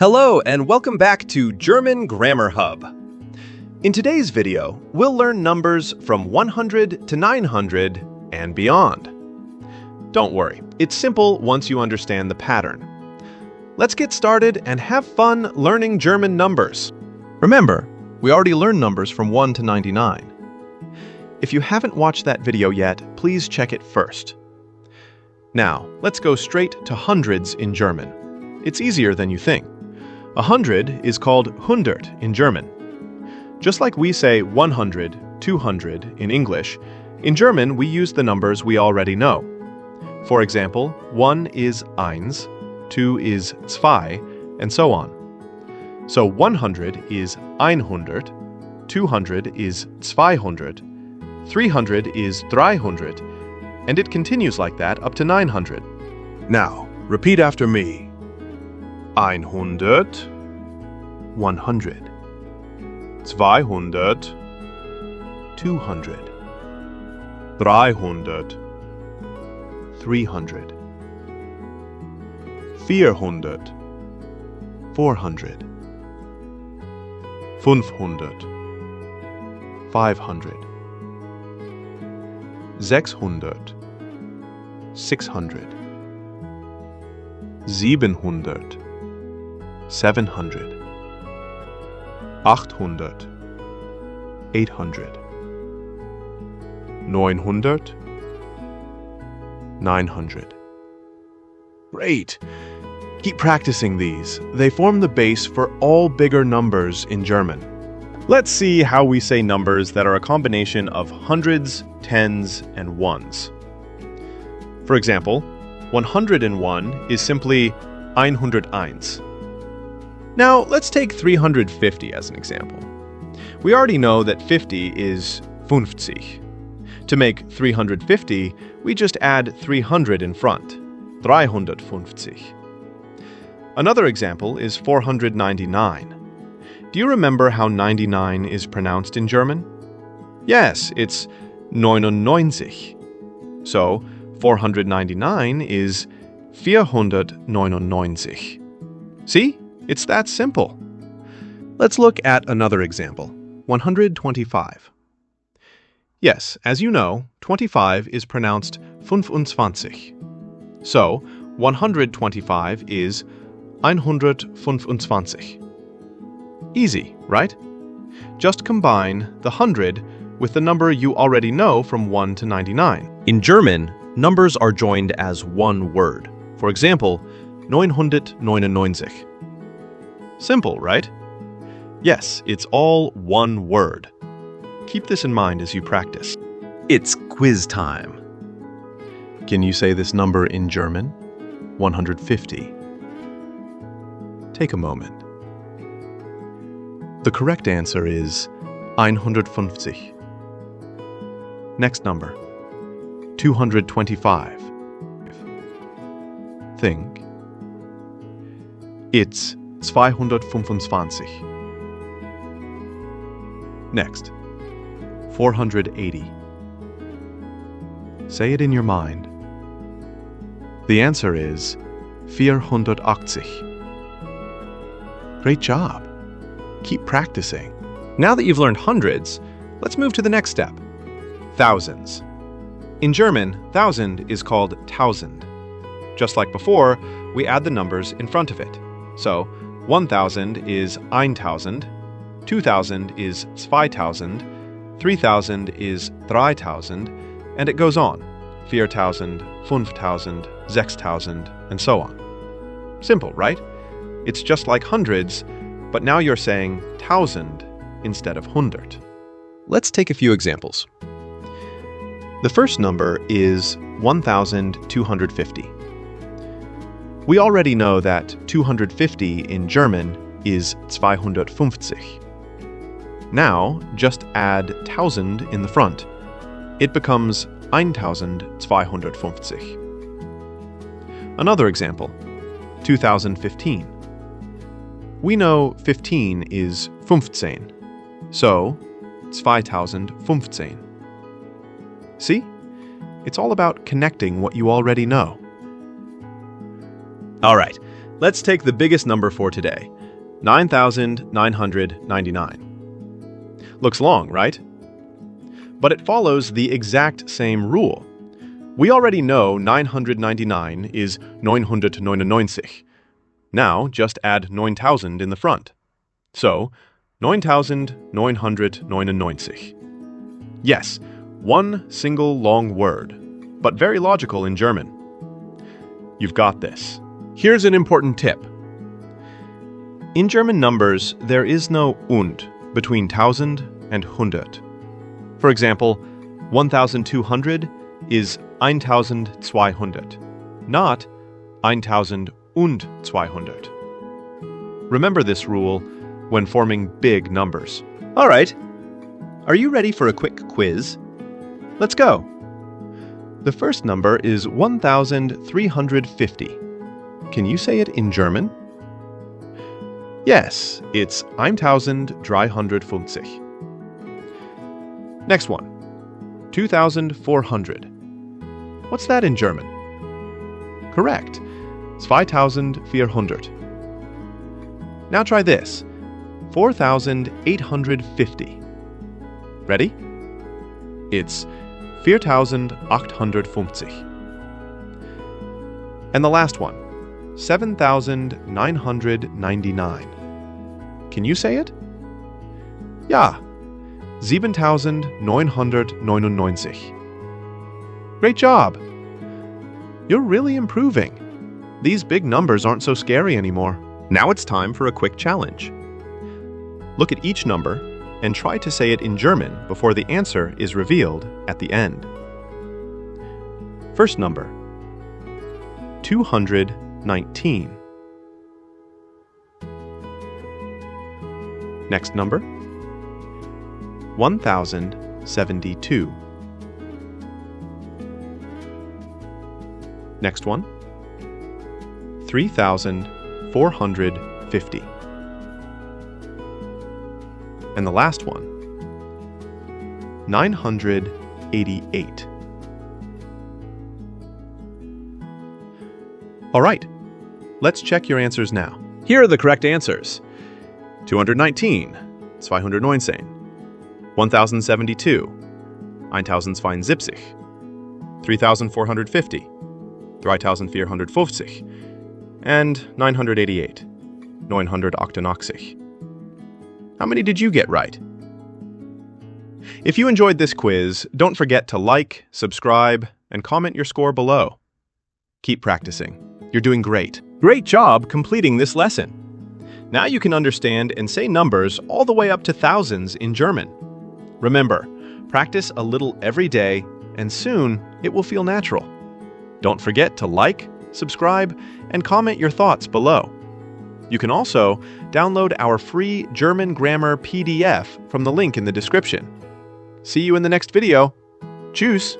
Hello and welcome back to German Grammar Hub. In today's video, we'll learn numbers from 100 to 900 and beyond. Don't worry, it's simple once you understand the pattern. Let's get started and have fun learning German numbers. Remember, we already learned numbers from 1 to 99. If you haven't watched that video yet, please check it first. Now, let's go straight to hundreds in German. It's easier than you think. 100 is called hundert in German. Just like we say 100, 200 in English, in German we use the numbers we already know. For example, 1 is eins, 2 is zwei, and so on. So 100 is 100, 200 is 200, 300 is 300, and it continues like that up to 900. Now, repeat after me. 100, 100, 200, 200, 300, 300, 400, 400, 500, 500, 600, 600, 700, 700, 800, 800, 900, 900. Great! Keep practicing these. They form the base for all bigger numbers in German. Let's see how we say numbers that are a combination of hundreds, tens, and ones. For example, 101 is simply 101. Now, let's take 350 as an example. We already know that 50 is 50. To make 350, we just add 300 in front, 350. Another example is 499. Do you remember how 99 is pronounced in German? Yes, it's 99. So, 499 is 499. See? It's that simple. Let's look at another example, 125. Yes, as you know, 25 is pronounced 25. So, 125 is 125. Easy, right? Just combine the 100 with the number you already know from 1 to 99. In German, numbers are joined as one word. For example, 999. Simple, right? Yes, it's all one word. Keep this in mind as you practice. It's quiz time. Can you say this number in German? 150. Take a moment. The correct answer is 150. Next number, 225. Think. It's 225. Next, 480. Say it in your mind. The answer is 480. Great job. Keep practicing. Now that you've learned hundreds, let's move to the next step, thousands. In German, 1000 is called tausend. Just like before, we add the numbers in front of it. So, 1000 is 1000, 2000 is 2000, 3000 is 3000, and it goes on. 4000, 5000, 6000, and so on. Simple, right? It's just like hundreds, but now you're saying tausend instead of hundert. Let's take a few examples. The first number is 1250. We already know that 250 in German is 250. Now, just add 1000 in the front. It becomes 1250. Another example, 2015. We know 15 is 15, so 2015. See? It's all about connecting what you already know. All right, Let's take the biggest number for today, 9,999. Looks long, right? But it follows the exact same rule. We already know 999 is 999. Now just add 9,000 in the front. So, 9,999. Yes, one single long word, but very logical in German. You've got this. Here's an important tip. In German numbers, there is no und between tausend and hundert. For example, 1,200 is 1,200, not 1,200. Remember this rule when forming big numbers. All right. Are you ready for a quick quiz? Let's go. The first number is 1,350. Can you say it in German? Yes, it's 1,350. Next one, 2,400. What's that in German? Correct, 2,400. Now try this, 4,850. Ready? It's 4,850. And the last one, 7,999. Can you say it? Ja, 7,999. Great job! You're really improving. These big numbers aren't so scary anymore. Now it's time for a quick challenge. Look at each number and try to say it in German before the answer is revealed at the end. First number, 219. Next number, 1,072. Next one, 3,450. And the last one, 988. All right, let's check your answers now. Here are the correct answers. 219, 219. 1,072, 1,072. 3,450, 3,450. And 988, 988. How many did you get right? If you enjoyed this quiz, don't forget to like, subscribe, and comment your score below. Keep practicing. You're doing great. Great job completing this lesson. Now you can understand and say numbers all the way up to thousands in German. Remember, practice a little every day, and soon it will feel natural. Don't forget to like, subscribe, and comment your thoughts below. You can also download our free German grammar PDF from the link in the description. See you in the next video. Tschüss!